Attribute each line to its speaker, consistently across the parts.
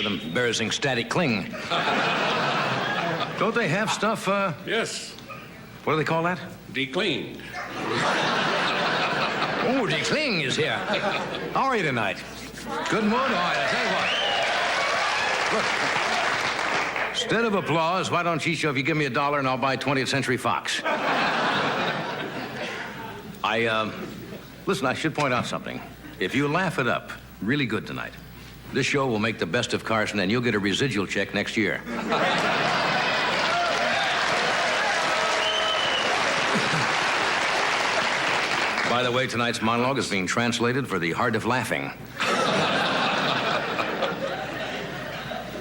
Speaker 1: with embarrassing static cling. Don't they have stuff,
Speaker 2: Yes.
Speaker 1: what do they call that?
Speaker 2: Decleaned.
Speaker 1: Oh, the cling is here. How are you tonight? Good mood? All right, I'll tell you what. Look, instead of applause, why don't you give me $1 and I'll buy 20th Century Fox? Listen, I should point out something. If you laugh it up really good tonight, this show will make the best of Carson and you'll get a residual check next year. By the way, tonight's monologue is being translated for the Heart of Laughing.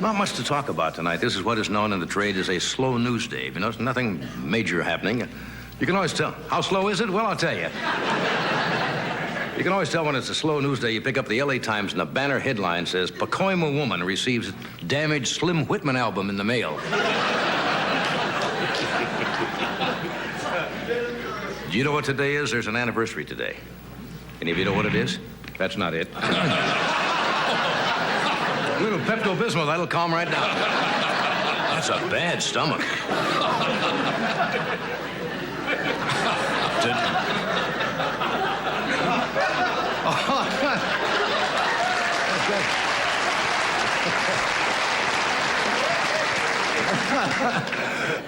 Speaker 1: Not much to talk about tonight. This is what is known in the trade as a slow news day. You know, there's nothing major happening. You can always tell. How slow is it? Well, I'll tell you. You can always tell when it's a slow news day. You pick up the LA Times and the banner headline says, Pacoima woman receives damaged Slim Whitman album in the mail. Do you know what today is? There's an anniversary today. Any of you know what it is? That's not it. A little Pepto-Bismol, that'll calm right down. That's a bad stomach.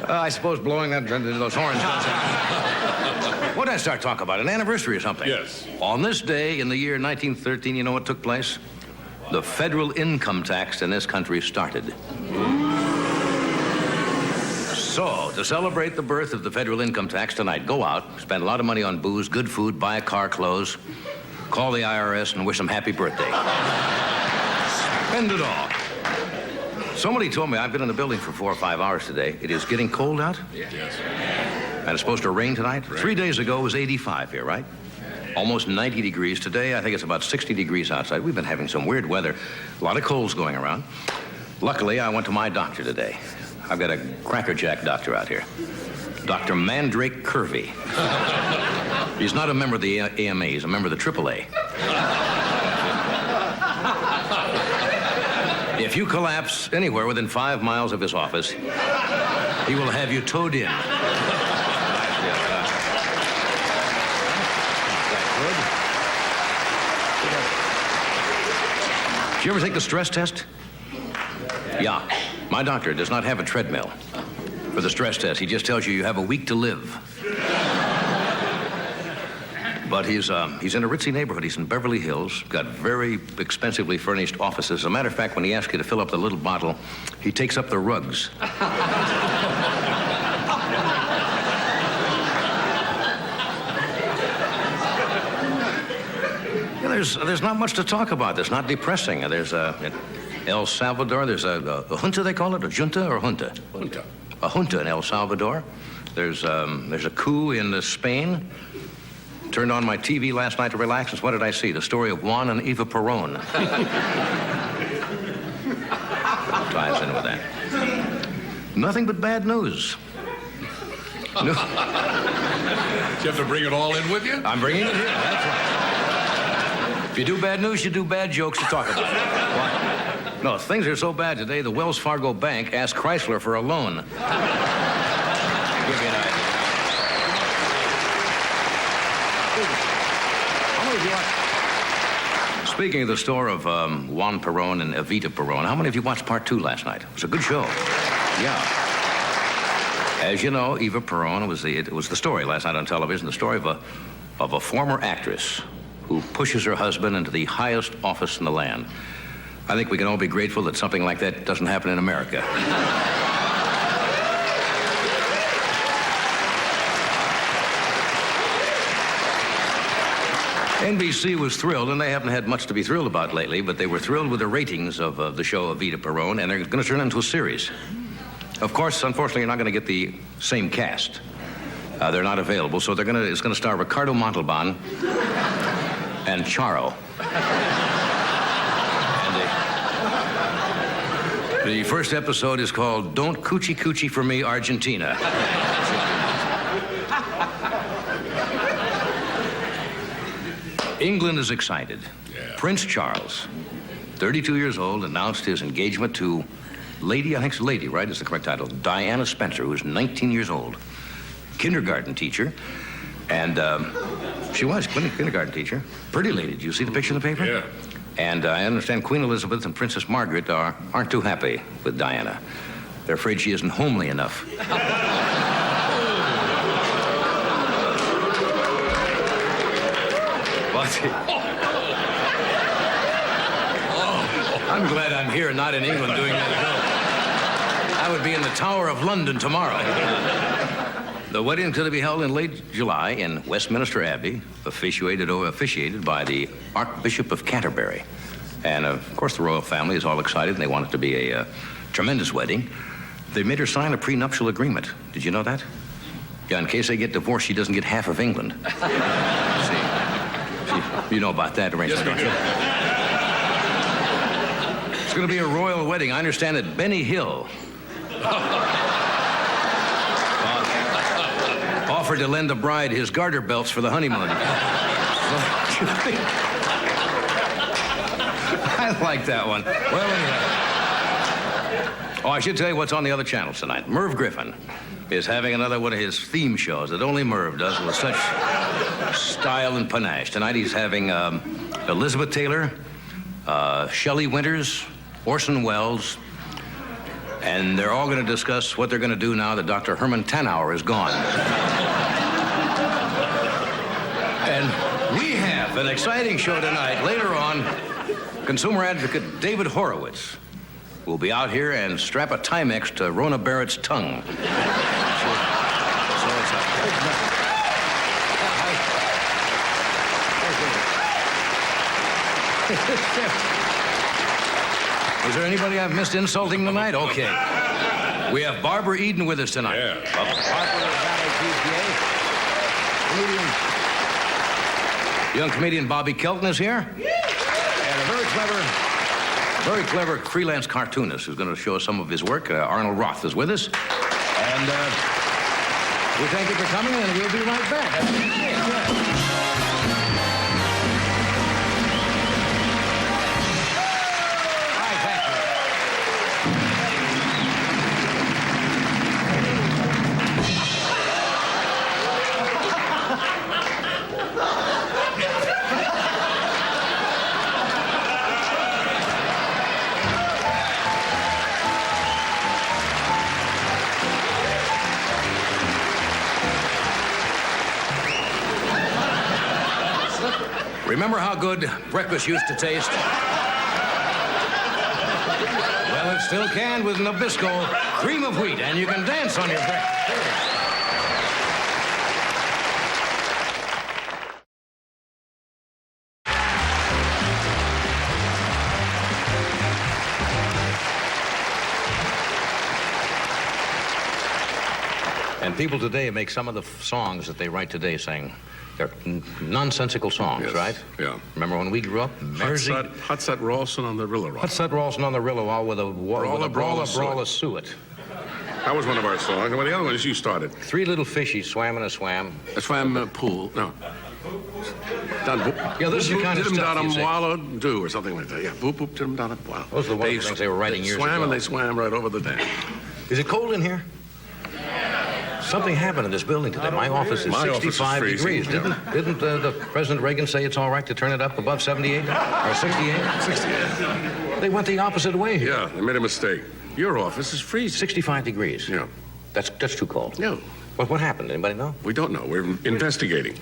Speaker 1: I suppose blowing those horns does it. What did I start talking about? An anniversary or something?
Speaker 2: Yes.
Speaker 1: On this day in the year 1913, you know what took place? The federal income tax in this country started. So, to celebrate the birth of the federal income tax tonight, go out, spend a lot of money on booze, good food, buy a car, clothes, call the IRS and wish them happy birthday. Spend it all. Somebody told me I've been in the building for 4 or 5 hours today. It is getting cold out?
Speaker 2: Yes.
Speaker 1: And it's supposed to rain tonight?
Speaker 2: Right.
Speaker 1: 3 days ago it was 85 here, right? Almost 90 degrees. Today, I think it's about 60 degrees outside. We've been having some weird weather. A lot of colds going around. Luckily, I went to my doctor today. I've got a crackerjack doctor out here. Dr. Mandrake Curvy. He's not a member of the AMA. He's a member of the AAA. If you collapse anywhere within 5 miles of his office, he will have you towed in. Did you ever take the stress test? Yeah. My doctor does not have a treadmill for the stress test. He just tells you have a week to live. But he's in a ritzy neighborhood. He's in Beverly Hills, got very expensively furnished offices. As a matter of fact, when he asks you to fill up the little bottle, he takes up the rugs. There's not much to talk about. It's not depressing. There's in El Salvador, there's a junta, they call it? A junta or junta?
Speaker 2: Junta.
Speaker 1: A junta in El Salvador. There's a coup in Spain. Turned on my TV last night to relax, and what did I see? The story of Juan and Eva Perón. Ties in with that. Nothing but bad news. No.
Speaker 2: You have to bring it all in with you?
Speaker 1: I'm bringing it here, that's right. If you do bad news, you do bad jokes to talk about. Why? No, things are so bad today, the Wells Fargo Bank asked Chrysler for a loan. Give you an idea. Speaking of the store of Juan Perón and Evita Perón, how many of you watched part 2 last night? It was a good show. Yeah. As you know, Eva Perón was the story last night on television, the story of a former actress who pushes her husband into the highest office in the land. I think we can all be grateful that something like that doesn't happen in America. NBC was thrilled, and they haven't had much to be thrilled about lately, but they were thrilled with the ratings of the show Evita Perón, and they're going to turn it into a series. Of course, unfortunately, you're not going to get the same cast. They're not available, so it's going to star Ricardo Montalban and Charo. And the first episode is called Don't Coochie Coochie for Me, Argentina. England is excited.
Speaker 2: Yeah.
Speaker 1: Prince Charles 32 years old, announced his engagement to Lady, I think it's Lady, right? Is the correct title. Diana Spencer, who's 19 years old. Kindergarten teacher. And she was kindergarten teacher. Pretty lady. Did you see the picture in the paper?
Speaker 2: Yeah.
Speaker 1: And I understand Queen Elizabeth and Princess Margaret aren't too happy with Diana. They're afraid she isn't homely enough. I'm glad I'm here, not in England, doing that show. I would be in the Tower of London tomorrow. The wedding is going to be held in late July in Westminster Abbey, officiated by the Archbishop of Canterbury. And, of course, the royal family is all excited, and they want it to be a tremendous wedding. They made her sign a prenuptial agreement. Did you know that? Yeah, in case they get divorced, she doesn't get half of England. See, you know about that arrangement, don't you? It's going to be a royal wedding. I understand that Benny Hill offered to lend the bride his garter belts for the honeymoon. I like that one. Well, anyway. Oh, I should tell you what's on the other channels tonight. Merv Griffin is having another one of his theme shows that only Merv does with such style and panache. Tonight he's having Elizabeth Taylor, Shelley Winters, Orson Welles, and they're all going to discuss what they're going to do now that Dr. Herman Tannauer is gone. And we have an exciting show tonight. Later on, consumer advocate David Horowitz will be out here and strap a Timex to Rona Barrett's tongue. So it's a... Is there anybody I've missed insulting tonight? Okay. We have Barbara Eden with us tonight.
Speaker 2: Yeah.
Speaker 1: Young comedian Bobby Kelton is here. And a very clever freelance cartoonist who's going to show us some of his work. Arnold Roth is with us. And we thank you for coming, and we'll be right back. Remember how good breakfast used to taste? Well, it still can with Nabisco cream of wheat, and you can dance on your breakfast. And people today make some of the songs that they write today saying, they're nonsensical songs,
Speaker 2: Yes.
Speaker 1: Right?
Speaker 2: Yeah.
Speaker 1: Remember when we grew up?
Speaker 2: Hutsat Rawson on the Rilla Rock.
Speaker 1: Hutsat Rawson on the Rilla with a brawler suet.
Speaker 2: That was one of our songs. Well, the other ones you started.
Speaker 1: Three little fishies swam in a swam.
Speaker 2: A swam pool. No.
Speaker 1: Yeah, this is the kind of stuff you say.
Speaker 2: Wallow do or something like that. Yeah. Boop boop dum dum wow.
Speaker 1: Those are the wonderful things they were writing years ago.
Speaker 2: Swam and they swam right over the dam.
Speaker 1: Is it cold in here? Something happened in this building today. My office is 65 degrees. Didn't the President Reagan say it's all right to turn it up above 78 or 68?
Speaker 2: 68.
Speaker 1: They went the opposite way here.
Speaker 2: Yeah, they made a mistake. Your office is freezing.
Speaker 1: 65 degrees.
Speaker 2: Yeah.
Speaker 1: That's too cold.
Speaker 2: No.
Speaker 1: What happened? Anybody know?
Speaker 2: We don't know. We're investigating.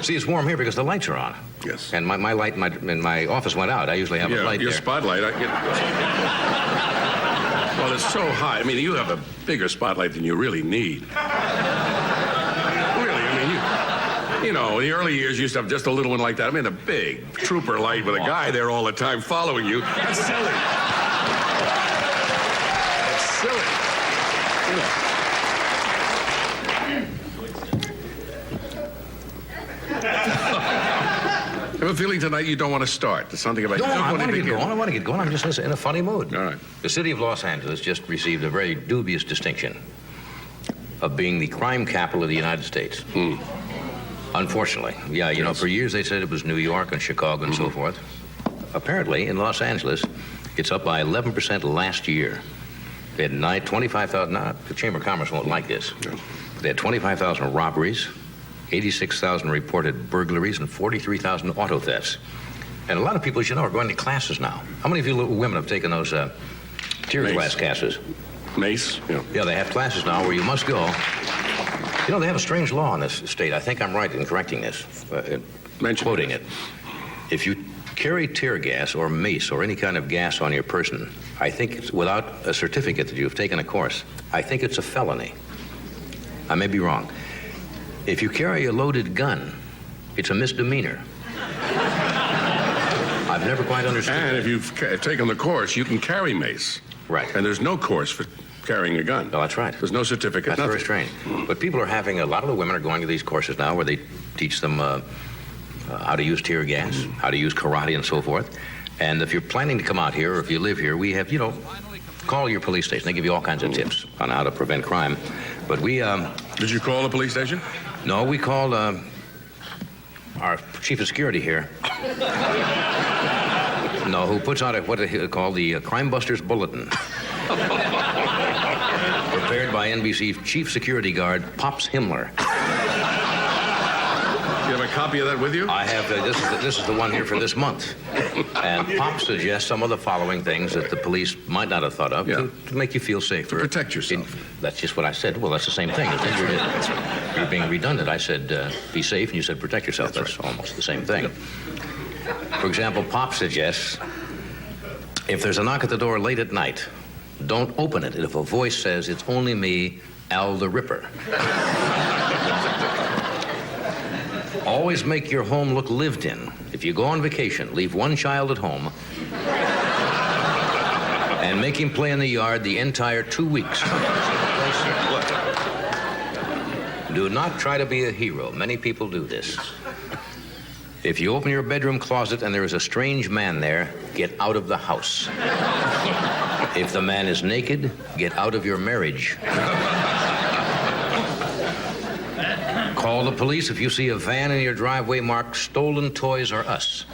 Speaker 1: See, it's warm here because the lights are on.
Speaker 2: Yes.
Speaker 1: And my light in my office went out. I usually have a light
Speaker 2: your
Speaker 1: there.
Speaker 2: spotlight. Well, it's so high. I mean, you have a bigger spotlight than you really need. Really, I mean, you know, in the early years, you used to have just a little one like that. I mean, a big trooper light with a guy there all the time following you. That's silly. That's silly. You know. I have a feeling tonight you don't want to start. There's something about
Speaker 1: No,
Speaker 2: you.
Speaker 1: I want to get going. I want to get going. I'm just in a funny mood.
Speaker 2: All right.
Speaker 1: The city of Los Angeles just received a very dubious distinction of being the crime capital of the United States. Unfortunately. Yeah, you know, for years they said it was New York and Chicago and so forth. apparently, in Los Angeles, it's up by 11% last year. They had 25,000, now, the Chamber of Commerce won't like this. They had 25,000 robberies, 86,000 reported burglaries, and 43,000 auto thefts. And a lot of people, as you know, are going to classes now. How many of you little women have taken those tear gas classes?
Speaker 2: Mace? Yeah.
Speaker 1: Yeah, they have classes now where you must go. You know, they have a strange law in this state. I think I'm right in correcting this, quoting it. If you carry tear gas or mace or any kind of gas on your person, I think it's without a certificate that you've taken a course, I think it's a felony. I may be wrong. If you carry a loaded gun, it's a misdemeanor. I've never quite understood
Speaker 2: And
Speaker 1: that.
Speaker 2: if you've taken the course, you can carry mace.
Speaker 1: Right.
Speaker 2: And there's no course for carrying a gun.
Speaker 1: No, that's right.
Speaker 2: There's no certificate,
Speaker 1: That's
Speaker 2: nothing.
Speaker 1: very strange. But people are having, a lot of the women are going to these courses now where they teach them how to use tear gas, how to use karate and so forth. And if you're planning to come out here, or if you live here, we have, call your police station. They give you all kinds of tips on how to prevent crime. But we...
Speaker 2: Did you call the police station?
Speaker 1: No, we called our chief of security here. No, who puts out what they call the Crime Busters Bulletin. Prepared by NBC Chief Security Guard Pops Himmler.
Speaker 2: You have a copy of that with you?
Speaker 1: I have, this is the one here for this month. And Pop suggests some of the following things that the police might not have thought of to make you feel safer.
Speaker 2: To protect yourself.
Speaker 1: That's just what I said. Well, that's the same thing, isn't it? You're being redundant. I said be safe, and you said protect yourself. That's almost the same thing. For example, Pop suggests if there's a knock at the door late at night, don't open it if a voice says, "It's only me, Al the Ripper." Always make your home look lived in. If you go on vacation, leave one child at home and make him play in the yard the entire 2 weeks. Do not try to be a hero. Many people do this. If you open your bedroom closet and there is a strange man there, get out of the house. If the man is naked, get out of your marriage. Call the police if you see a van in your driveway marked "Stolen Toys R Us."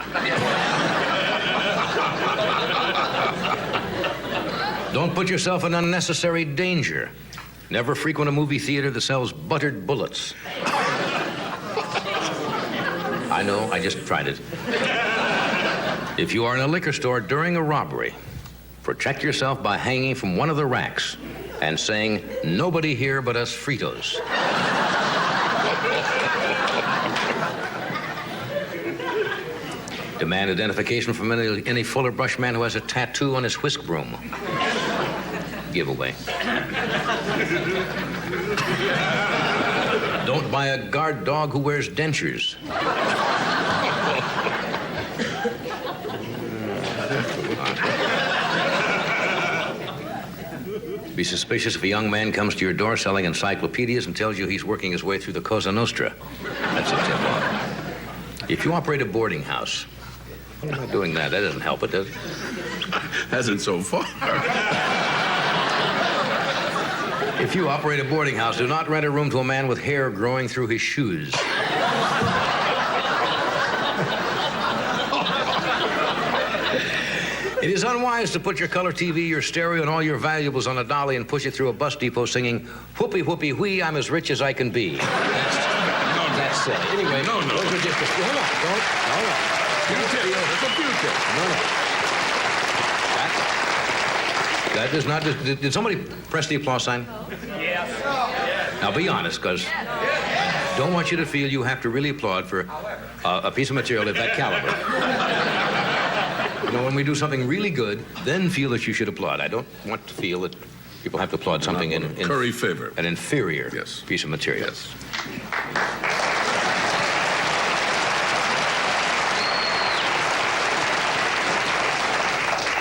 Speaker 1: Don't put yourself in unnecessary danger. Never frequent a movie theater that sells buttered bullets. I know, I just tried it. If you are in a liquor store during a robbery, protect yourself by hanging from one of the racks and saying, "Nobody here but us Fritos." Demand identification from any Fuller Brush man who has a tattoo on his whisk broom. Giveaway. Don't buy a guard dog who wears dentures. Be suspicious if a young man comes to your door selling encyclopedias and tells you he's working his way through the Cosa Nostra. That's a tip-off. If you operate a boarding house, what am I doing that? That doesn't help it, does it?
Speaker 2: Hasn't so far.
Speaker 1: If you operate a boarding house, do not rent a room to a man with hair growing through his shoes. It is unwise to put your color TV, your stereo, and all your valuables on a dolly and push it through a bus depot singing, "Whoopee, whoopee, whee, I'm as rich as I can be." That's it. Anyway,
Speaker 2: No.
Speaker 1: those are just hold on, don't.
Speaker 2: That's a few tips.
Speaker 1: No. That does not. Did somebody press the applause sign? Yes. Now be honest, because I don't want you to feel you have to really applaud for a piece of material of that caliber. You know, when we do something really good, then feel that you should applaud. I don't want to feel that people have to applaud something in
Speaker 2: curry favor.
Speaker 1: An inferior piece of material.
Speaker 2: Yes.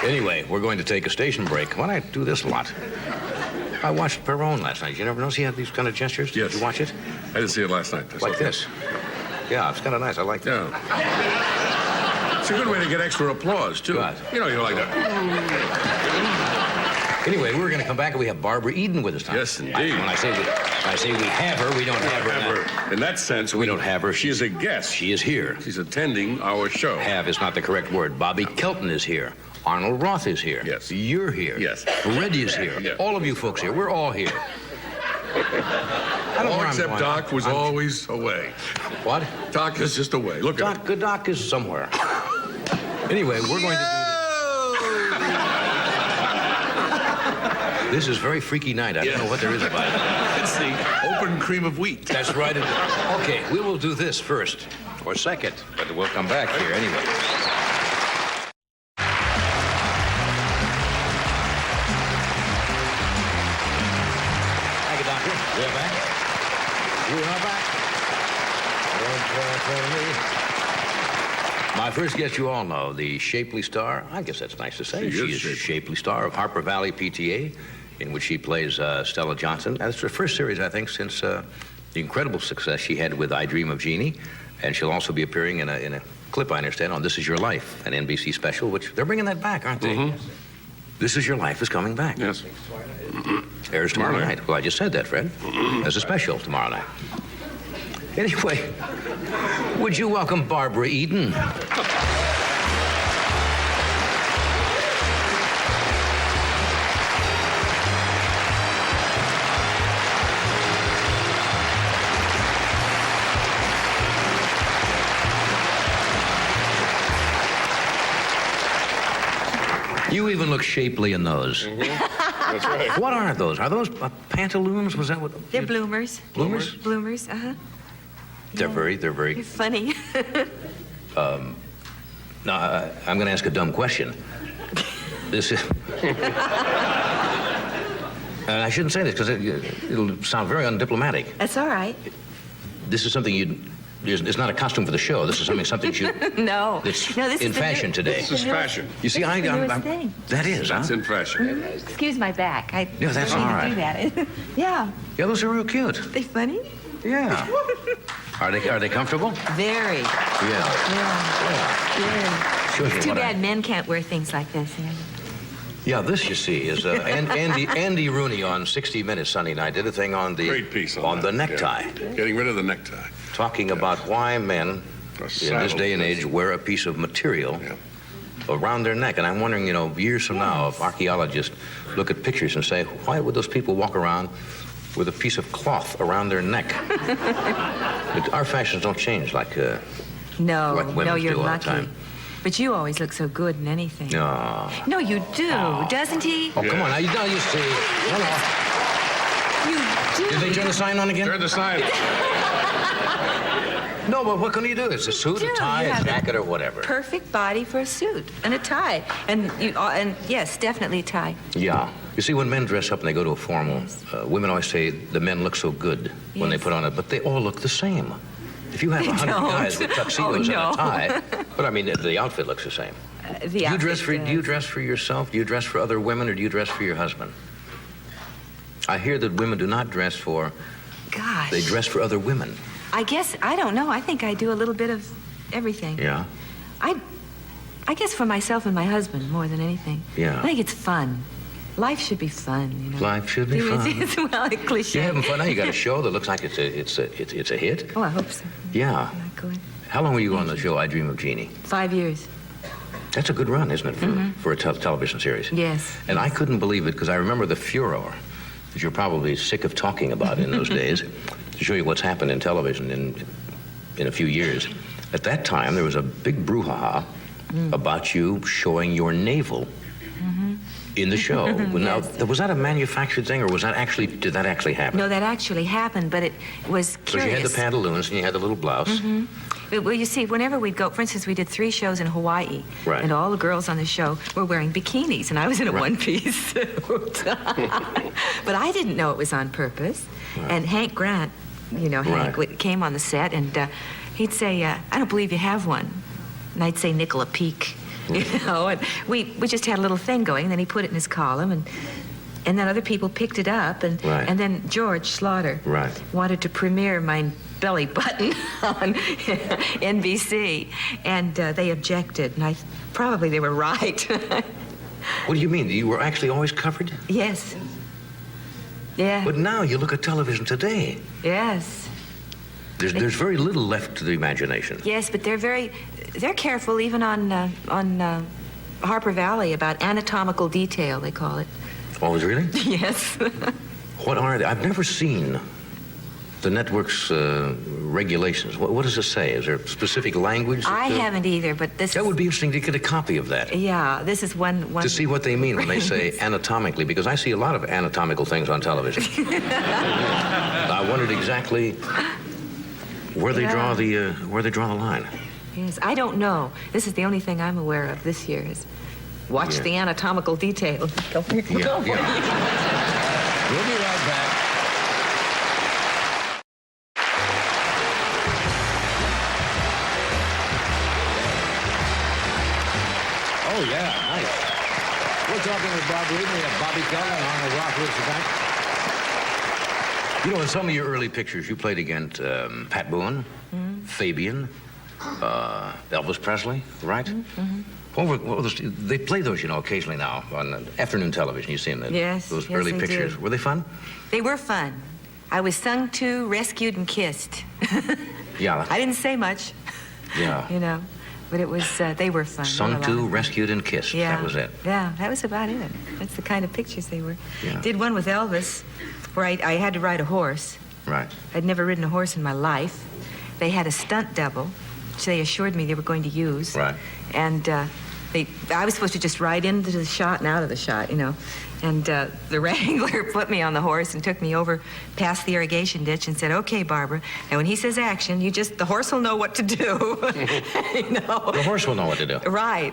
Speaker 1: Anyway, we're going to take a station break. Why don't I do this a lot? I watched Perron last night. You never notice he had these kind of gestures?
Speaker 2: Yes.
Speaker 1: Did you watch it?
Speaker 2: I didn't see it last night.
Speaker 1: Like this. Yeah, it's kind of nice. I like that.
Speaker 2: Yeah. It's a good way to get extra applause, too.
Speaker 1: Good.
Speaker 2: You know like that.
Speaker 1: Anyway, we're going to come back and we have Barbara Eden with us tonight.
Speaker 2: Yes, indeed.
Speaker 1: When I say we have her, we don't have her.
Speaker 2: In that sense,
Speaker 1: We don't have her.
Speaker 2: She is a guest.
Speaker 1: She is here.
Speaker 2: She's attending our show.
Speaker 1: Have is not the correct word. Bobby Kelton is here. Arnold Roth is here.
Speaker 2: Yes.
Speaker 1: You're here.
Speaker 2: Yes.
Speaker 1: Reddy is here.
Speaker 2: Yeah.
Speaker 1: All of you folks here. We're all here. I don't know
Speaker 2: All
Speaker 1: where I'm
Speaker 2: except
Speaker 1: going.
Speaker 2: Doc was always away.
Speaker 1: What?
Speaker 2: Doc is just away. Look at him.
Speaker 1: Good Doc is somewhere. Anyway, we're going to do this. This is very freaky night. I don't know what there is about it.
Speaker 2: It's the open cream of wheat.
Speaker 1: That's right. Okay, we will do this first or second, but we'll come back here anyway. Thank you, Doctor. We are back. We are back. My first guest, you all know, the shapely star. I guess that's nice to say.
Speaker 2: She is
Speaker 1: a
Speaker 2: shapely.
Speaker 1: shapely star of Harper Valley PTA, in which she plays Stella Johnson. That's her first series, I think, since the incredible success she had with I Dream of Jeannie. And she'll also be appearing in a clip, I understand, on This Is Your Life, an NBC special, which they're bringing that back, aren't they?
Speaker 2: Mm-hmm.
Speaker 1: This Is Your Life is coming back.
Speaker 2: Yes.
Speaker 1: Airs tomorrow night. Well, I just said that, Fred. As a special tomorrow night. Anyway, would you welcome Barbara Eden? You even look shapely in those.
Speaker 2: That's right.
Speaker 1: What are those? Are those pantaloons? Was that what?
Speaker 3: They're bloomers.
Speaker 1: Bloomers?
Speaker 3: Bloomers, uh-huh.
Speaker 1: They're very.
Speaker 3: You're funny.
Speaker 1: Now, I'm going to ask a dumb question. This is. And I shouldn't say this because it'll sound very undiplomatic.
Speaker 3: That's all right.
Speaker 1: This is something it's not a costume for the show. This is something you.
Speaker 3: No.
Speaker 1: That's
Speaker 3: No, this
Speaker 1: in
Speaker 3: is the
Speaker 1: fashion
Speaker 3: new-
Speaker 1: today.
Speaker 2: This is fashion.
Speaker 1: You see,
Speaker 3: That's the newest thing.
Speaker 1: that is,
Speaker 2: That's
Speaker 1: huh?
Speaker 2: in fashion.
Speaker 3: Excuse my back.
Speaker 1: Yeah, that's
Speaker 3: I
Speaker 1: all
Speaker 3: need
Speaker 1: right.
Speaker 3: to do that. Yeah.
Speaker 1: Yeah, those are real cute.
Speaker 3: They funny?
Speaker 1: Yeah. Are they comfortable?
Speaker 3: Very.
Speaker 1: Yeah.
Speaker 3: Yeah.
Speaker 1: Yeah. Shows me
Speaker 3: It's too
Speaker 1: what I-
Speaker 3: bad men can't wear things like this. Yeah.
Speaker 1: Yeah, this, you see, is Andy Rooney on 60 Minutes Sunday night did a thing on the
Speaker 2: Great piece on
Speaker 1: the
Speaker 2: that,
Speaker 1: necktie,
Speaker 2: yeah. Getting rid of the necktie.
Speaker 1: talking about why men in this day and age wear a piece of material
Speaker 2: Yeah.
Speaker 1: around their neck. And I'm wondering, years from now, if archaeologists look at pictures and say, why would those people walk around with a piece of cloth around their neck? But our fashions don't change like
Speaker 3: No,
Speaker 1: Like women
Speaker 3: no, you're
Speaker 1: do all the
Speaker 3: lucky.
Speaker 1: time.
Speaker 3: But you always look so good in anything.
Speaker 1: no.
Speaker 3: No, you do, doesn't he?
Speaker 1: Oh, come on, now you see. Hello.
Speaker 3: You do.
Speaker 1: Did they turn the sign on again?
Speaker 2: Turn the sign.
Speaker 1: No, but what can you do? It's a suit, a
Speaker 3: do.
Speaker 1: tie,
Speaker 3: You
Speaker 1: a
Speaker 3: have
Speaker 1: jacket, or whatever.
Speaker 3: Perfect body for a suit and a tie. And yes, definitely a tie.
Speaker 1: Yeah. You see, when men dress up and they go to a formal,
Speaker 3: Yes.
Speaker 1: women always say the men look so good when they
Speaker 3: Yes.
Speaker 1: put on it, but they all look the same. If you have
Speaker 3: They
Speaker 1: 100
Speaker 3: don't.
Speaker 1: guys with tuxedos
Speaker 3: Oh, no.
Speaker 1: and a tie, but I mean, the outfit looks the same.
Speaker 3: The
Speaker 1: Do you dress
Speaker 3: outfit
Speaker 1: for
Speaker 3: does.
Speaker 1: yourself? Do you dress for other women, or do you dress for your husband? I hear that women do not dress for.
Speaker 3: Gosh.
Speaker 1: They dress for other women.
Speaker 3: I guess, I don't know. I think I do a little bit of everything.
Speaker 1: Yeah.
Speaker 3: I guess for myself and my husband more than anything.
Speaker 1: Yeah.
Speaker 3: I think it's fun. Life should be fun, you know.
Speaker 1: Life should be fun.
Speaker 3: It's well, a cliche.
Speaker 1: You're having fun now. You got a show that looks like it's a hit.
Speaker 3: Oh, I hope so.
Speaker 1: Yeah.
Speaker 3: I'm not going.
Speaker 1: How long were you on the show I Dream of Jeannie?
Speaker 3: 5 years.
Speaker 1: That's a good run, isn't it, for a television series?
Speaker 3: Yes.
Speaker 1: And I couldn't believe it because I remember the furor that you're probably sick of talking about in those days, to show you what's happened in television in a few years. At that time, there was a big brouhaha about you showing your navel in the show. Now,
Speaker 3: Yes.
Speaker 1: was that a manufactured thing, or did that actually happen?
Speaker 3: No, that actually happened, but it was
Speaker 1: Because you
Speaker 3: curious.
Speaker 1: had the pantaloons and you had the little blouse.
Speaker 3: Well, you see, whenever we'd go, for instance, we did 3 shows in Hawaii,
Speaker 1: Right.
Speaker 3: and all the girls on the show were wearing bikinis, and I was in a
Speaker 1: Right.
Speaker 3: one-piece suit. But I didn't know it was on purpose.
Speaker 1: Right.
Speaker 3: And Hank Grant, Hank
Speaker 1: Right.
Speaker 3: came on the set, and he'd say, "I don't believe you have one," and I'd say, "Nickel a peak," And we just had a little thing going. And then he put it in his column, and then other people picked it up, and
Speaker 1: Right.
Speaker 3: and then George Slaughter
Speaker 1: Right.
Speaker 3: wanted to premiere my belly button on NBC, and they objected, and probably they were right.
Speaker 1: What do you mean? You were actually always covered?
Speaker 3: Yes. Yeah.
Speaker 1: But now you look at television today.
Speaker 3: Yes.
Speaker 1: There's very little left to the imagination.
Speaker 3: Yes, but they're careful even on Harper Valley about anatomical detail, they call it.
Speaker 1: Oh, really?
Speaker 3: Yes.
Speaker 1: What are they? I've never seen the network's regulations. What does it say? Is there specific language?
Speaker 3: I haven't either, but this
Speaker 1: That would be interesting to get a copy of that.
Speaker 3: Yeah, this is one...
Speaker 1: To see what they mean when they say anatomically, because I see a lot of anatomical things on television. I wondered exactly where they draw the line.
Speaker 3: Yes, I don't know. This is the only thing I'm aware of this year is watch the anatomical detail.
Speaker 1: Yeah. We'll be right back. Oh, yeah, nice. We're talking with Bob Reed. We have Bobby Kelton and Arnold Roth with us tonight. You know, in some of your early pictures, you played against Pat Boone, Fabian, Elvis Presley, right? Mm-hmm. What were those? They play those, you know, occasionally now on afternoon television. You see them?
Speaker 3: Yes.
Speaker 1: Those
Speaker 3: yes,
Speaker 1: early
Speaker 3: they
Speaker 1: pictures.
Speaker 3: do.
Speaker 1: Were they fun?
Speaker 3: They were fun. I was sung to, rescued, and kissed.
Speaker 1: Yeah.
Speaker 3: I didn't say much.
Speaker 1: Yeah.
Speaker 3: You know, but it was, they were fun.
Speaker 1: Sung to, rescued, and kissed.
Speaker 3: Yeah.
Speaker 1: That was it.
Speaker 3: Yeah, that was about it. That's the kind of pictures they were.
Speaker 1: Yeah.
Speaker 3: Did one with Elvis where I had to ride a horse.
Speaker 1: Right.
Speaker 3: I'd never ridden a horse in my life. They had a stunt double, which they assured me they were going to use.
Speaker 1: Right.
Speaker 3: And I was supposed to just ride into the shot and out of the shot, you know. And the wrangler put me on the horse and took me over past the irrigation ditch and said, "Okay, Barbara, now when he says action, the horse will know what to do." You know?
Speaker 1: The horse will know what to do.
Speaker 3: Right.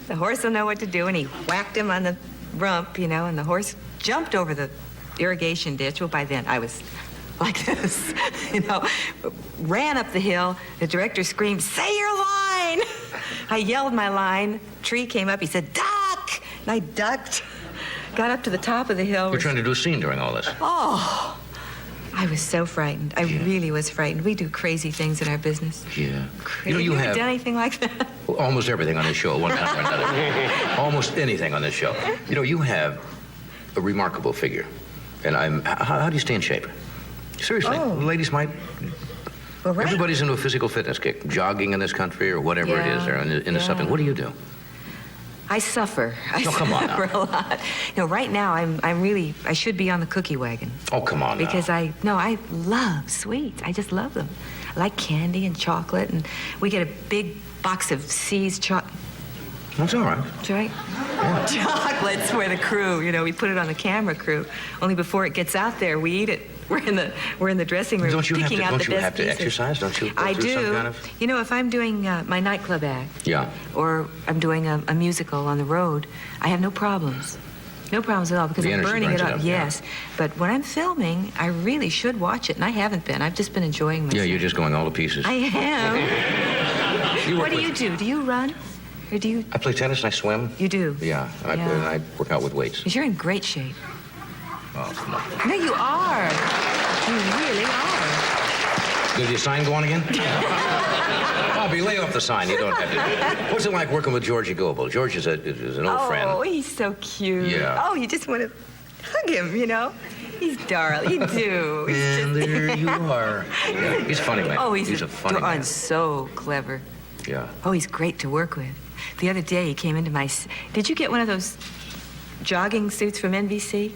Speaker 3: The horse will know what to do, and he whacked him on the rump, you know, and the horse jumped over the irrigation ditch. Well, by then I was like this, you know, ran up the hill. The director screamed, "Say your line!" I yelled my line. Tree came up. He said, "Duck!" And I ducked. Got up to the top of the hill.
Speaker 1: You're trying to do a scene during all this.
Speaker 3: Oh, I was so frightened. I really was frightened. We do crazy things in our business.
Speaker 1: Yeah.
Speaker 3: Crazy.
Speaker 1: You know, you
Speaker 3: ever
Speaker 1: have
Speaker 3: done anything like that?
Speaker 1: almost everything on this show, one time or another. Almost anything on this show. You know, you have a remarkable figure. And how do you stay in shape? Seriously, ladies might...
Speaker 3: Well, right.
Speaker 1: Everybody's into a physical fitness kick, jogging in this country or whatever it is, or into something. What do you do?
Speaker 3: I suffer.
Speaker 1: Come on now.
Speaker 3: Suffer a lot. You know, right now I should be on the cookie wagon.
Speaker 1: Oh, come on now.
Speaker 3: Because I love sweets. I just love them. I like candy and chocolate, and we get a big box of C's chocolate.
Speaker 1: That's all right.
Speaker 3: That's right. Yeah. Chocolates for the crew. You know, we put it on the camera crew. Only before it gets out there, we eat it. We're in the dressing room picking out the best pieces. Don't you have to exercise?
Speaker 1: Don't you?
Speaker 3: I do.
Speaker 1: Some kind of...
Speaker 3: You know, if I'm doing my nightclub act, or I'm doing a musical on the road, I have no problems. No problems at all because I'm burning it up. Yes, but when I'm filming, I really should watch it, and I haven't been. I've just been enjoying myself.
Speaker 1: Yeah, you're just going all to pieces.
Speaker 3: I am. What do you do? Do you run? Or do you...
Speaker 1: I play tennis and I swim.
Speaker 3: You do?
Speaker 1: Yeah, and I work out with weights.
Speaker 3: Because you're in great shape.
Speaker 1: Oh, come on.
Speaker 3: No, you are. You really are.
Speaker 1: Did the sign go on again? Bobby, lay off the sign. You don't have to. What's it like working with Georgie Goebel? George is an old friend.
Speaker 3: Oh, he's so cute.
Speaker 1: Yeah.
Speaker 3: Oh, you just want to hug him, you know? He's darling. You do.
Speaker 1: And there you are. Yeah, he's funny, man.
Speaker 3: Oh,
Speaker 1: he's a funny man.
Speaker 3: So clever.
Speaker 1: Yeah.
Speaker 3: Oh, he's great to work with. The other day, he came into my... Did you get one of those jogging suits from NBC?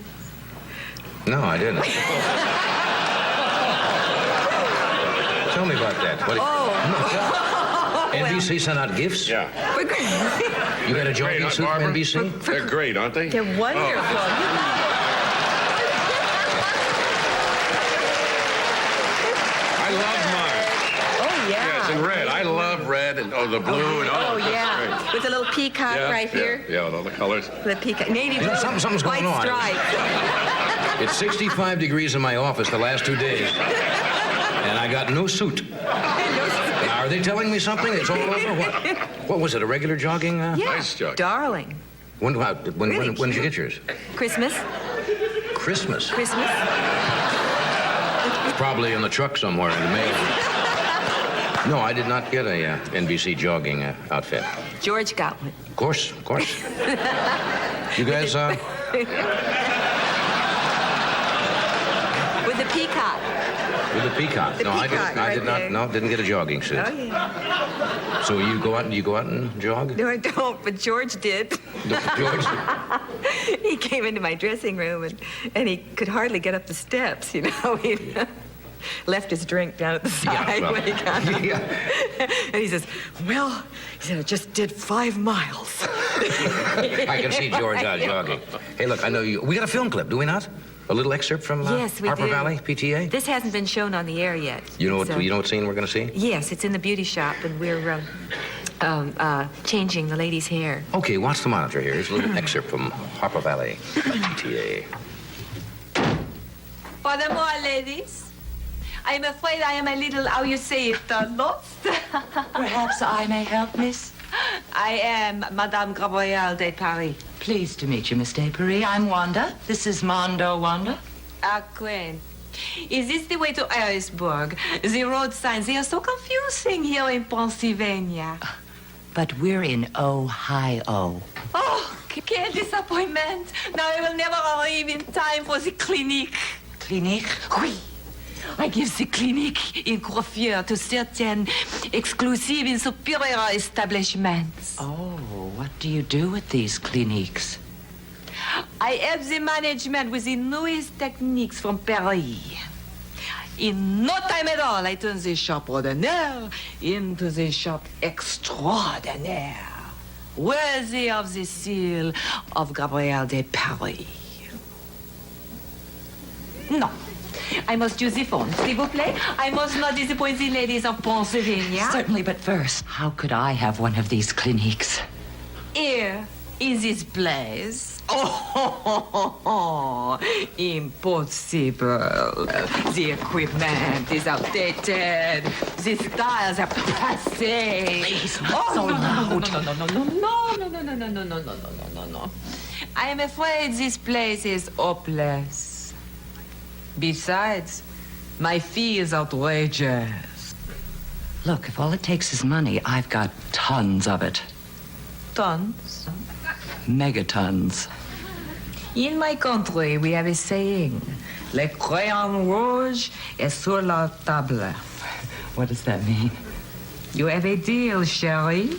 Speaker 1: No, I didn't. Tell me about that. NBC sent out gifts?
Speaker 2: Yeah.
Speaker 1: You got a jogging suit from NBC?
Speaker 2: They're great, aren't they?
Speaker 3: They're wonderful.
Speaker 2: I love mine.
Speaker 3: Oh, yeah.
Speaker 2: Yeah, it's in red. I love red and the blue and
Speaker 3: Oh,
Speaker 2: that's
Speaker 3: yeah.
Speaker 2: great.
Speaker 3: With a little peacock right here.
Speaker 2: Yeah, with all the colors.
Speaker 3: The peacock. Navy blue.
Speaker 1: Something's going on.
Speaker 3: White stripe.
Speaker 1: It's 65 degrees in my office the last 2 days. And I got no suit. Now, are they telling me something? It's all over? What was it, a regular jogging?
Speaker 3: Yeah,
Speaker 2: Nice jogging.
Speaker 3: darling.
Speaker 1: When did you get yours?
Speaker 3: Christmas.
Speaker 1: Christmas.
Speaker 3: Christmas.
Speaker 1: It's probably in the truck somewhere in the mail. No, I did not get a NBC jogging outfit.
Speaker 3: George got one.
Speaker 1: Of course, of course. You guys,
Speaker 3: With the peacock.
Speaker 1: with the peacock.
Speaker 3: The
Speaker 1: No, I
Speaker 3: peacock
Speaker 1: did
Speaker 3: right there.
Speaker 1: not. No, didn't get a jogging suit.
Speaker 3: Oh, yeah.
Speaker 1: So you go out and jog?
Speaker 3: No, I don't, but George did.
Speaker 1: George?
Speaker 3: He came into my dressing room, and he could hardly get up the steps, you know. He left his drink down at the side
Speaker 1: well,
Speaker 3: when he got up.
Speaker 1: yeah.
Speaker 3: And he says, well, he said, I just did 5 miles.
Speaker 1: I can see George out jogging. Hey, look, I know you. We got a film clip, do we not? A little excerpt from
Speaker 3: Yes, we
Speaker 1: Harper
Speaker 3: do.
Speaker 1: Valley, PTA?
Speaker 3: This hasn't been shown on the air yet.
Speaker 1: You know what?
Speaker 3: So-
Speaker 1: You know what scene we're going to see?
Speaker 3: Yes, it's in the beauty shop, and we're changing the lady's hair.
Speaker 1: Okay, watch the monitor here. Here's a little excerpt from Harper Valley, PTA.
Speaker 4: Furthermore, ladies, I'm afraid I am a little, how you say it, lost.
Speaker 5: Perhaps I may help, miss.
Speaker 4: I am Madame Gabrielle de Paris.
Speaker 5: Pleased to meet you, Miss Desparie. I'm Wanda. This is Mondo Wanda.
Speaker 4: Queen. Is this the way to Harrisburg? The road signs, they are so confusing here in Pennsylvania.
Speaker 5: But we're in Ohio.
Speaker 4: Oh, quel disappointment. Now I will never arrive in time for the clinic.
Speaker 5: Clinique?
Speaker 4: Oui. I give the clinic in coiffure to certain exclusive and superior establishments.
Speaker 5: Oh, what do you do with these cliniques?
Speaker 4: I help the management with the newest techniques from Paris. In no time at all, I turn the shop ordinaire into the shop extraordinaire, worthy of the seal of Gabrielle de Paris. No. I must use the phone, s'il vous plaît. I must not disappoint the ladies of Pennsylvania.
Speaker 5: Certainly, but first, how could I have one of these cliniques?
Speaker 4: Here, in this place. Oh, impossible. The equipment is outdated. The styles are passé.
Speaker 5: Please, not so loud.
Speaker 4: No. I am afraid this place is hopeless. Besides, my fee is outrageous.
Speaker 5: Look, if all it takes is money, I've got tons of it.
Speaker 4: Tons.
Speaker 5: Megatons.
Speaker 4: In my country, we have a saying, le crayon rouge est sur la table.
Speaker 5: What does that mean?
Speaker 4: You have a deal, Sherry.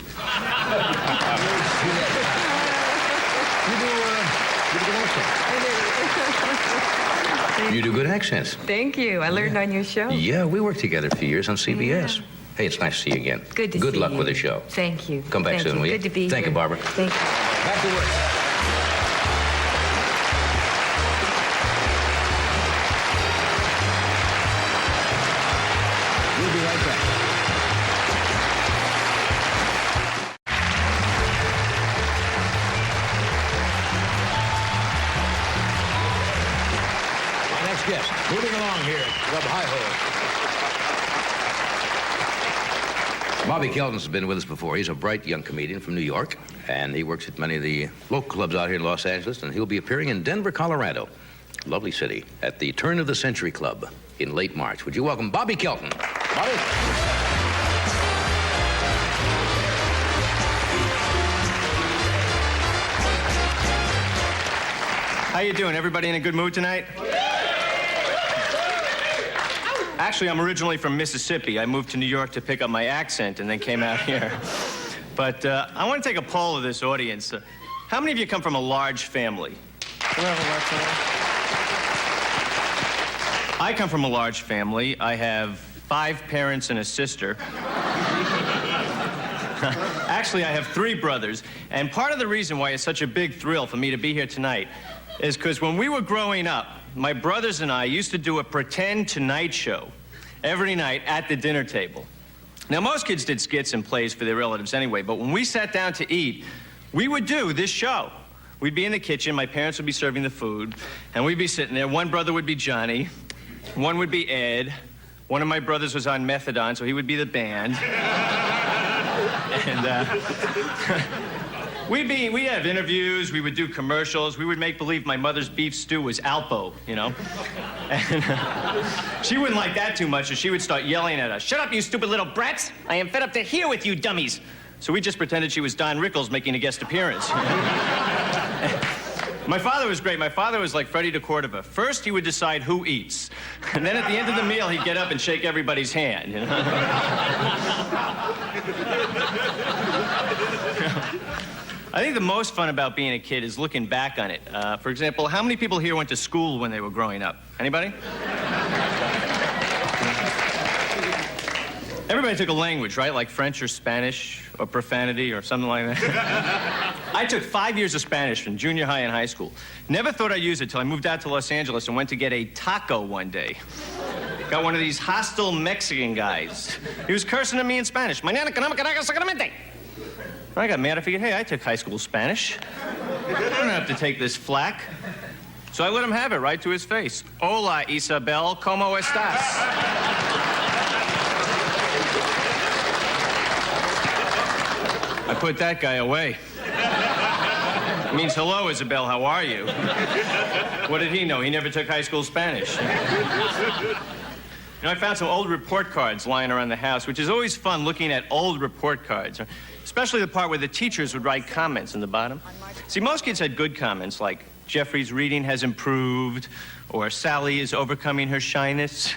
Speaker 1: You do good accents.
Speaker 3: Thank you. I learned on your show.
Speaker 1: Yeah, we worked together a few years on CBS.
Speaker 3: Yeah.
Speaker 1: Hey, it's nice to see you again.
Speaker 3: Good to see
Speaker 1: Good luck
Speaker 3: you.
Speaker 1: with the show.
Speaker 3: Thank you.
Speaker 1: Come back
Speaker 3: Thank
Speaker 1: soon,
Speaker 3: you.
Speaker 1: will you?
Speaker 3: Good to be
Speaker 1: Thank
Speaker 3: here.
Speaker 1: you, Barbara.
Speaker 3: Thank you.
Speaker 1: Back to work. We'll be right back. Our next guest, moving along here at Club Hi-Ho. Bobby Kelton's been with us before. He's a bright young comedian from New York, and he works at many of the local clubs out here in Los Angeles, and he'll be appearing in Denver, Colorado, lovely city, at the Turn of the Century Club in late March. Would you welcome Bobby Kelton? Bobby?
Speaker 6: How you doing? Everybody in a good mood tonight? Actually, I'm originally from Mississippi. I moved to New York to pick up my accent and then came out here. But I want to take a poll of this audience. How many of you come from a large family? I come from a large family. I have 5 parents and a sister. Actually, I have 3 brothers. And part of the reason why it's such a big thrill for me to be here tonight is because when we were growing up, my brothers and I used to do a pretend Tonight Show every night at the dinner table. Now, most kids did skits and plays for their relatives anyway, but when we sat down to eat, we would do this show. We'd be in the kitchen, my parents would be serving the food, and we'd be sitting there. One brother would be Johnny, one would be Ed, one of my brothers was on methadone, so he would be the band. And We'd have interviews, we would do commercials, we would make believe my mother's beef stew was Alpo, you know? And she wouldn't like that too much, so she would start yelling at us. Shut up, you stupid little brats! I am fed up to here with you dummies! So we just pretended she was Don Rickles making a guest appearance. My father was great. My father was like Freddie de Cordova. First, he would decide who eats. And then at the end of the meal, he'd get up and shake everybody's hand, you know? I think the most fun about being a kid is looking back on it. For example, how many people here went to school when they were growing up? Anybody? Everybody took a language, right? Like French or Spanish or profanity or something like that. I took 5 years of Spanish from junior high and high school. Never thought I'd use it till I moved out to Los Angeles and went to get a taco one day. Got one of these hostile Mexican guys. He was cursing at me in Spanish. Mañana económica sacramente. I got mad. I figured, hey, I took high school Spanish. I don't have to take this flack. So I let him have it right to his face. Hola, Isabel, ¿cómo estás? I put that guy away. It means, hello, Isabel, how are you? What did he know? He never took high school Spanish. You know, I found some old report cards lying around the house, which is always fun looking at old report cards, especially the part where the teachers would write comments in the bottom. See, most kids had good comments, like, Jeffrey's reading has improved, or Sally is overcoming her shyness.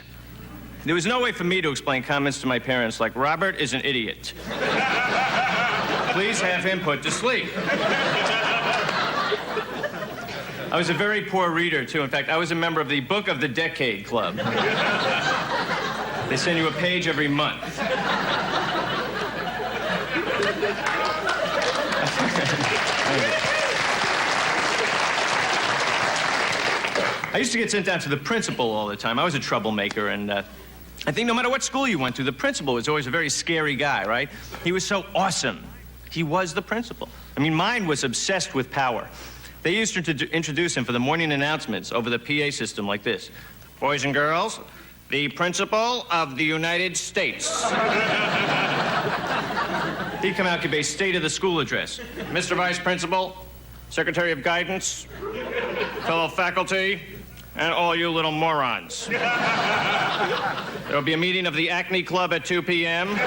Speaker 6: There was no way for me to explain comments to my parents like, Robert is an idiot. Please have him put to sleep. I was a very poor reader, too. In fact, I was a member of the Book of the Decade Club. They send you a page every month. I used to get sent down to the principal all the time. I was a troublemaker, and I think no matter what school you went to, the principal was always a very scary guy, right? He was so awesome. He was the principal. I mean, mine was obsessed with power. They used to introduce him for the morning announcements over the PA system like this. Boys and girls, the principal of the United States. He'd come out, give a state of the school address. Mr. Vice Principal, Secretary of Guidance, fellow faculty, and all you little morons. There'll be a meeting of the Acne Club at 2 p.m.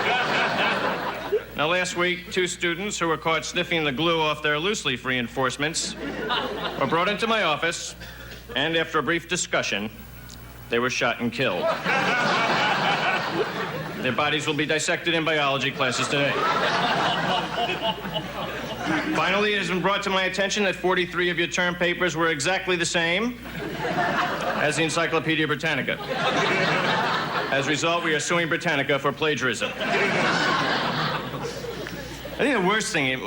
Speaker 6: Now, last week, 2 students who were caught sniffing the glue off their loose-leaf reinforcements were brought into my office, and after a brief discussion, they were shot and killed. Their bodies will be dissected in biology classes today. Finally, it has been brought to my attention that 43 of your term papers were exactly the same as the Encyclopedia Britannica. As a result, we are suing Britannica for plagiarism. I think the worst thing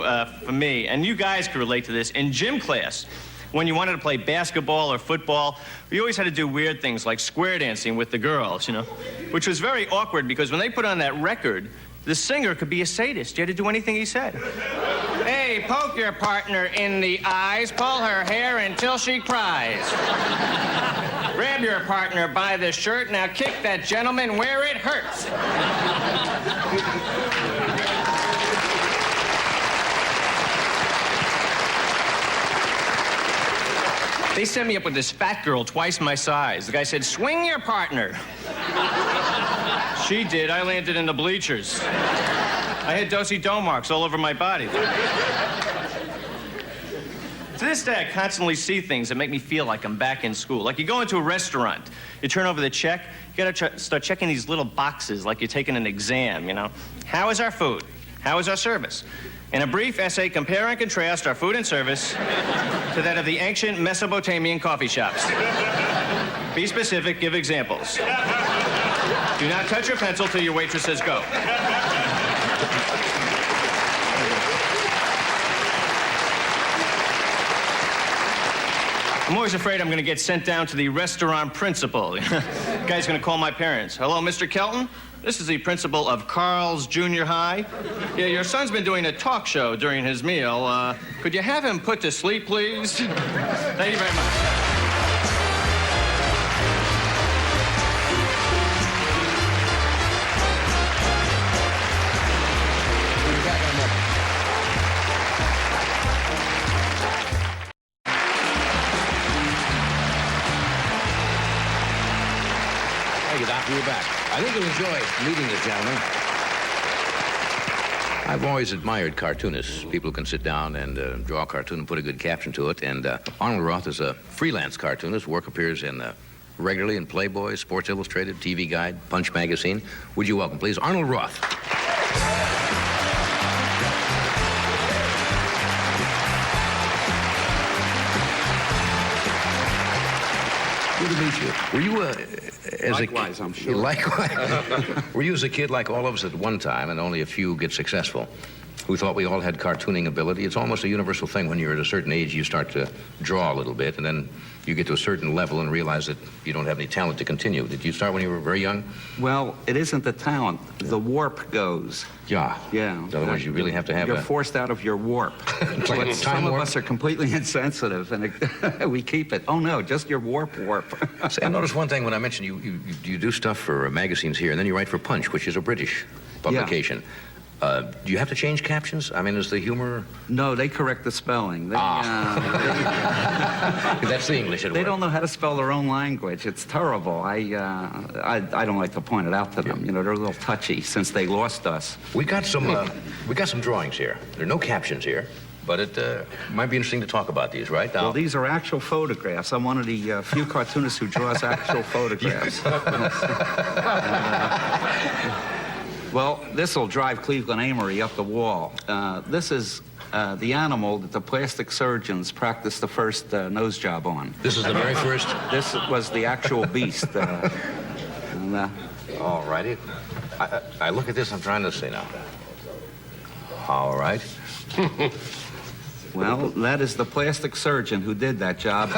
Speaker 6: for me, and you guys could relate to this, in gym class, when you wanted to play basketball or football, we always had to do weird things like square dancing with the girls, you know, which was very awkward because when they put on that record, the singer could be a sadist. You had to do anything he said. Hey, poke your partner in the eyes, pull her hair until she cries. Grab your partner by the shirt, now kick that gentleman where it hurts. They sent me up with this fat girl twice my size. The guy said, swing your partner. She did. I landed in the bleachers. I had do-si-do marks all over my body. To this day, I constantly see things that make me feel like I'm back in school. Like you go into a restaurant, you turn over the check, you gotta start checking these little boxes like you're taking an exam, you know? How is our food? How is our service? In a brief essay, compare and contrast our food and service to that of the ancient Mesopotamian coffee shops. Be specific, give examples. Do not touch your pencil till your waitress says go. I'm always afraid I'm going to get sent down to the restaurant principal. The guy's going to call my parents. Hello, Mr. Kelton? This is the principal of Carl's Junior High. Yeah, your son's been doing a talk show during his meal. Could you have him put to sleep, please? Thank you very much.
Speaker 1: you, Doctor. You're back. I think you'll enjoy meeting this gentleman. I've always admired cartoonists, people who can sit down and draw a cartoon and put a good caption to it. And Arnold Roth is a freelance cartoonist. Work appears in regularly in Playboy, Sports Illustrated, TV Guide, Punch Magazine. Would you welcome, please, Arnold Roth. Good to meet you. Were you as
Speaker 7: Likewise,
Speaker 1: a
Speaker 7: I'm sure.
Speaker 1: Likewise. Were you as a kid like all of us at one time, and only a few get successful, who thought we all had cartooning ability? It's almost a universal thing. When you're at a certain age, you start to draw a little bit, and then you get to a certain level and realize that you don't have any talent to continue. Did you start when you were very young?
Speaker 7: Well, it isn't the talent. The warp goes.
Speaker 1: Yeah.
Speaker 7: Yeah.
Speaker 1: Otherwise, you really have to have
Speaker 7: You're
Speaker 1: a...
Speaker 7: forced out of your warp.
Speaker 1: It's like
Speaker 7: But
Speaker 1: a time
Speaker 7: some
Speaker 1: warp.
Speaker 7: of us are completely insensitive, and we keep it. Oh, no, just your warp.
Speaker 1: See, I noticed one thing when I mentioned you do stuff for magazines here, and then you write for Punch, which is a British publication. Do you have to change captions? I mean, is the humor...
Speaker 7: No, they correct the spelling.
Speaker 1: That's the English at
Speaker 7: They
Speaker 1: work.
Speaker 7: don't know how to spell their own language. It's terrible. I don't like to point it out to them. You know, they're a little touchy since they lost us.
Speaker 1: We got some drawings here. There are no captions here, but it might be interesting to talk about these, right? Now,
Speaker 7: Well, these are actual photographs. I'm one of the few cartoonists who draws actual photographs. Well, this will drive Cleveland Amory up the wall. This is the animal that the plastic surgeons practiced the first nose job on.
Speaker 1: this is the very first...
Speaker 7: This was the actual beast.
Speaker 1: All righty. I look at this, I'm trying to say now. All right.
Speaker 7: Well, that is the plastic surgeon who did that job.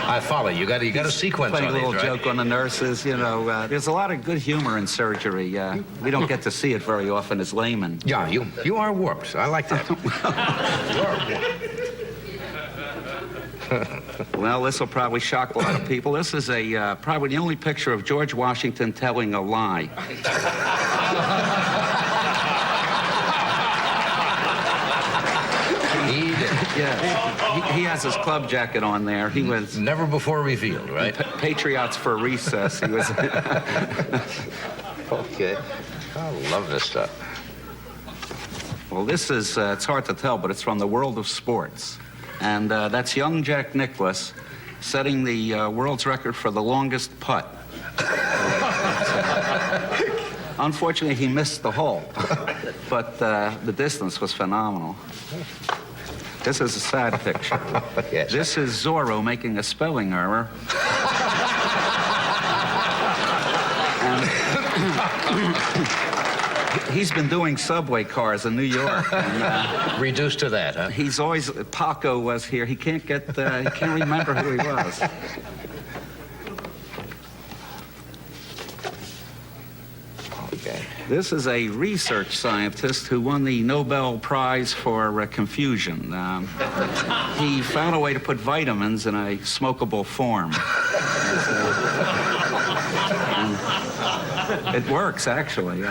Speaker 1: I follow. You got a sequence
Speaker 7: Playing
Speaker 1: on
Speaker 7: a little
Speaker 1: these, right?
Speaker 7: joke on the nurses, you know. There's a lot of good humor in surgery. We don't get to see it very often as laymen.
Speaker 1: Yeah, you are warped. I like that. You are warped.
Speaker 7: Well, this will probably shock a lot of people. This is probably the only picture of George Washington telling a lie.
Speaker 1: He did.
Speaker 7: Yeah, he has his club jacket on there. He was
Speaker 1: Never before revealed, right?
Speaker 7: Patriots for Recess. He was.
Speaker 1: Okay. I love this stuff.
Speaker 7: Well, this is, it's hard to tell, but it's from the world of sports. And that's young Jack Nicklaus setting the world's record for the longest putt. Unfortunately, he missed the hole, but the distance was phenomenal. This is a sad picture.
Speaker 1: Yes.
Speaker 7: This is Zorro making a spelling error. He's been doing subway cars in New York. And,
Speaker 1: Reduced to that, huh?
Speaker 7: he's always, Paco was here. He can't remember who he was.
Speaker 1: Okay.
Speaker 7: This is a research scientist who won the Nobel Prize for confusion. He found a way to put vitamins in a smokable form. And it works, actually.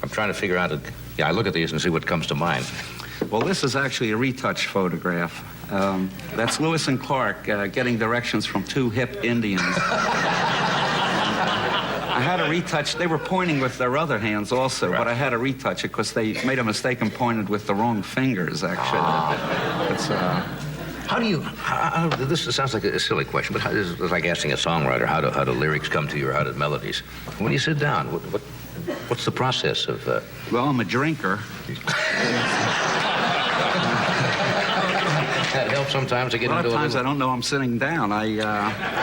Speaker 1: I'm trying to figure out... I look at these and see what comes to mind.
Speaker 7: Well, this is actually a retouch photograph. That's Lewis and Clark getting directions from two hip Indians. I had to retouch. They were pointing with their other hands also,
Speaker 1: Right.
Speaker 7: but I had to retouch it because they made a mistake and pointed with the wrong fingers, actually. It's,
Speaker 1: How do you... this sounds like a silly question, but this is like asking a songwriter how do lyrics come to you, or how do melodies? When you sit down, what's the process of...
Speaker 7: well, I'm a drinker.
Speaker 1: That helps sometimes to get
Speaker 7: A lot
Speaker 1: into
Speaker 7: of times I
Speaker 1: little...
Speaker 7: don't know I'm sitting down.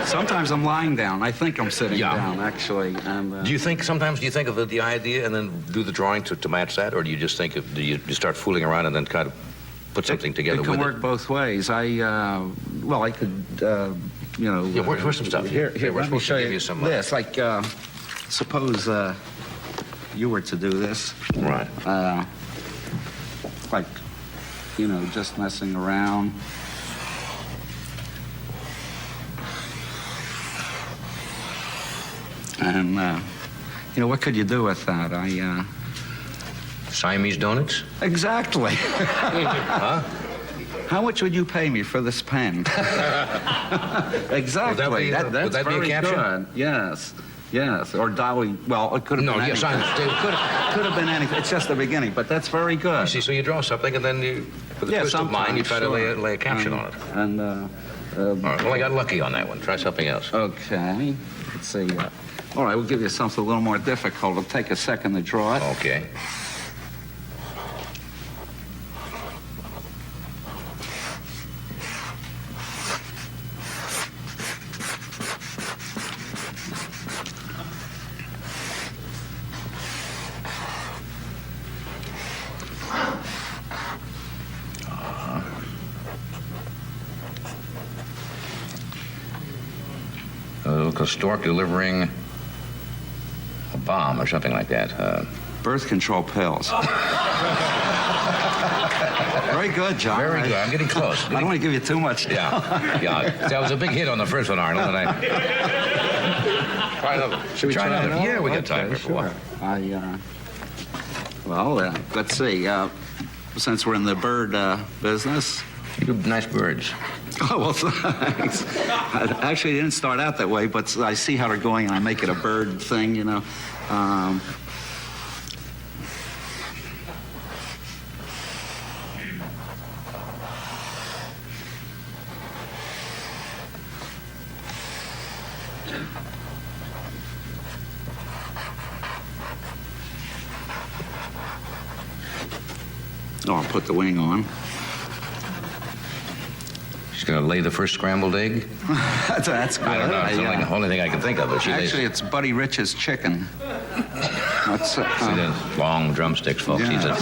Speaker 7: Sometimes I'm lying down. I think I'm sitting
Speaker 1: Yeah.
Speaker 7: down, actually. And,
Speaker 1: Do you think of the idea and then do the drawing to match that, or do you just think of... Do you start fooling around and then kind of put something together
Speaker 7: It can
Speaker 1: with
Speaker 7: work both ways. I could, you know...
Speaker 1: Yeah, where's some stuff?
Speaker 7: Here,
Speaker 1: We're
Speaker 7: let me
Speaker 1: supposed to
Speaker 7: show
Speaker 1: give
Speaker 7: you
Speaker 1: you some,
Speaker 7: this. Like, suppose you were to do this.
Speaker 1: Right.
Speaker 7: Like, you know, just messing around. And, you know, what could you do with that?
Speaker 1: Siamese donuts?
Speaker 7: Exactly.
Speaker 1: Huh?
Speaker 7: How much would you pay me for this pen? Exactly.
Speaker 1: Would that be a
Speaker 7: very
Speaker 1: caption?
Speaker 7: good. Yes. Yes. Or Dolly. Well, it could have been
Speaker 1: yes, I
Speaker 7: anything.
Speaker 1: understand.
Speaker 7: Could have been anything. It's just the beginning, but that's very good.
Speaker 1: See, so you draw something, and then you, with a twist of mind, you try to lay a caption on it.
Speaker 7: And,
Speaker 1: All right, well, I got lucky on that one. Try something else.
Speaker 7: okay. Let's see. All right, we'll give you something a little more difficult. It'll take a second to draw it.
Speaker 1: Okay. Look, a stork delivering a bomb or something like that.
Speaker 7: Birth control pills. Very good, John.
Speaker 1: Very good. I'm getting close.
Speaker 7: I don't want to give you too much.
Speaker 1: Yeah. That was a big hit on the first one, Arnold. And try another.
Speaker 7: Should we try another?
Speaker 1: Yeah, we got time for
Speaker 7: sure.
Speaker 1: one.
Speaker 7: Well, let's see. Since we're in the bird business.
Speaker 1: You do nice birds.
Speaker 7: Oh, well, thanks. Actually, it didn't start out that way, but I see how they're going, and I make it a bird thing, you know. I'll put the wing on.
Speaker 1: She's going to lay the first scrambled egg?
Speaker 7: That's good.
Speaker 1: I don't know. It's the only thing I can think of. But she
Speaker 7: Actually, it's Buddy Rich's chicken. What's
Speaker 1: See the long drumsticks, folks.
Speaker 7: Yeah.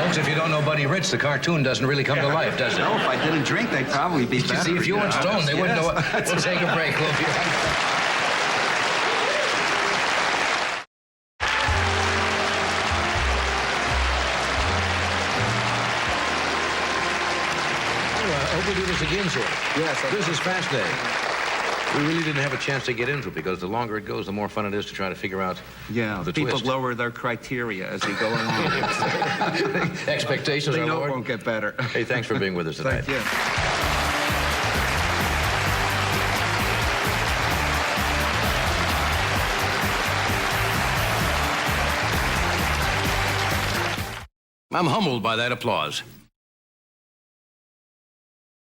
Speaker 1: Folks, if you don't know Buddy Rich, the cartoon doesn't really come to life, does it?
Speaker 7: No, if I didn't drink, they'd probably be better.
Speaker 1: See, if you weren't stoned, they wouldn't know it. We'll take a break. We'll be right back. We'll do this again soon.
Speaker 7: Yes.
Speaker 1: This is Fast Day. We really didn't have a chance to get into it because the longer it goes, the more fun it is to try to figure out the
Speaker 7: people
Speaker 1: twist.
Speaker 7: lower their criteria as they go along.
Speaker 1: Expectations
Speaker 7: They
Speaker 1: are
Speaker 7: know it
Speaker 1: lowered.
Speaker 7: won't get better.
Speaker 1: Hey, thanks for being with us tonight.
Speaker 7: Thank you.
Speaker 1: I'm humbled by that applause.